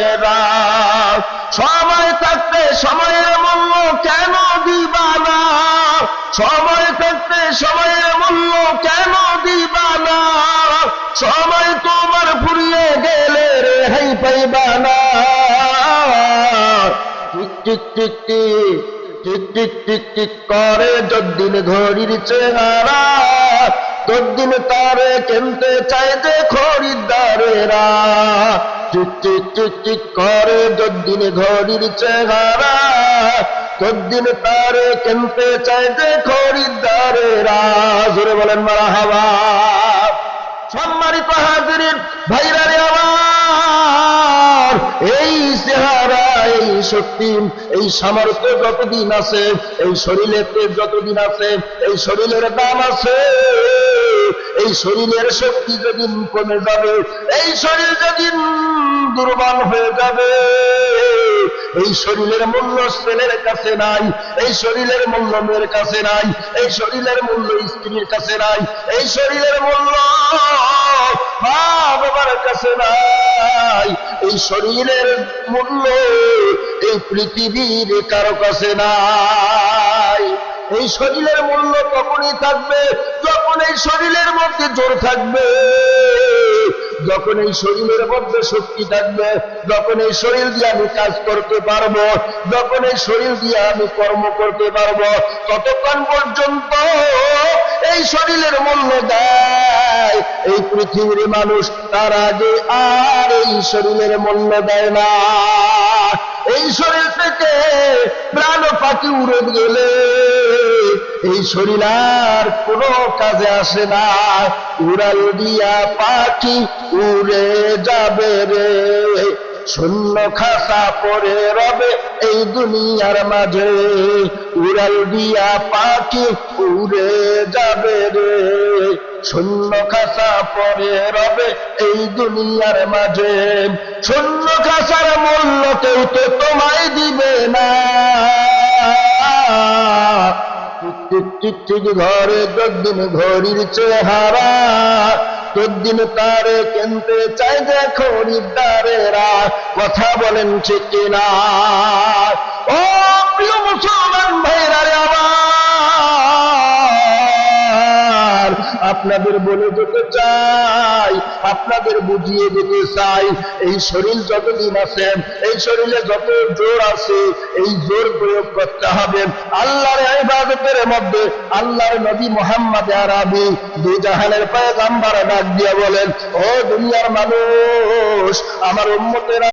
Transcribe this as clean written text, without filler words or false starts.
দারেরা। সময় থাকতে সময়ের মূল্য কেন দিবা না? সময় থাকতে সময়ের মূল্য কেন দিবা না? সময় তোমার ফুরিয়ে গেলে রেহাই পাইবা না। Tick tick tick tick tick tick tick tick করে যদ্দিন ঘড়ির চেহারা, তদ্দিন তারে কিনতে চায় যে খরিদ্দারেরা। টিক টিক টিক টিক করে যদ্দিন ঘড়ির চেহারা, তদ্দিন তারে কিনতে চায় যে খরিদ্দারেরা। জোরে বলেন মারহাবা। সম্মানিত হাজিরিন ভাইরা রে আমার, এই চেহারা, এই শক্তি, এই সামর্থ্য যতদিন আছে, এই শরীরেতে যতদিন আছে, এই শরীরের দাম আছে। এই শরীরের শক্তি যেদিন কমে যাবে, এই শরীর যেদিন দুর্বল হয়ে যাবে, এই শরীরের মূল্য ছেলের কাছে নাই, এই শরীরের মূল্য মেয়ের কাছে নাই, এই শরীরের মূল্য স্ত্রীর কাছে নাই, এই শরীরের মূল্য মা বাবার কাছে নাই, এই শরীরের মূল্য এই পৃথিবীর কারো কাছে নাই। এই শরীরের মূল্য তখনই থাকবে যখন এই শরীরের মধ্যে জোর থাকবে, যখন এই শরীরের মধ্যে শক্তি থাকবে, যখন এই শরীর দিয়ে আমি কাজ করতে পারবো, যখন এই শরীর দিয়ে আমি কর্ম করতে পারবো। ততক্ষণ পর্যন্ত এই শরীরের মূল্য দেয় এই পৃথিবীর মানুষ, তার আগে আর এই শরীরের মূল্য দেয় না। এই শরীর থেকে প্রাণ পাখি উড়ে গেলে এই শরীর আর কোনো কাজে আসে না। উড়াল দিয়া পাখি উড়ে যাবে রে, শূন্য খাসা পড়ে রবে এই দুনিয়ার মাঝে। উড়াল দিয়া পাখি উড়ে যাবে রে, শূন্য খাসা পড়ে রবে এই দুনিয়ার মাঝে। শূন্য খাসার মূল্য কেউ তো তোমায় দিবে না। টিক টিক টিক ঘরে যদ্দিন ঘড়ির চেহারা, তদ্দিন তারে কিনতে চাই যে খরিদ্দারেরা। কথা বলেন ঠিক কিনা? ও প্রিয় মুসলমান ভাইরা রে আমার, আপনাদের বলে যেতে চাই, আপনাদের বুঝিয়ে দিতে চাই, এই শরীর যতদিন আছে, এই শরীরে যত জোর আছে, এই জোর প্রয়োগ করতে হবে আল্লাহর ইবাদতের মধ্যে। আল্লাহর নবী মুহাম্মদ আরবি দুই জাহানের পয়গম্বর ডাক দিয়ে বলেন, ও দুনিয়ার মানুষ, আমার উম্মতেরা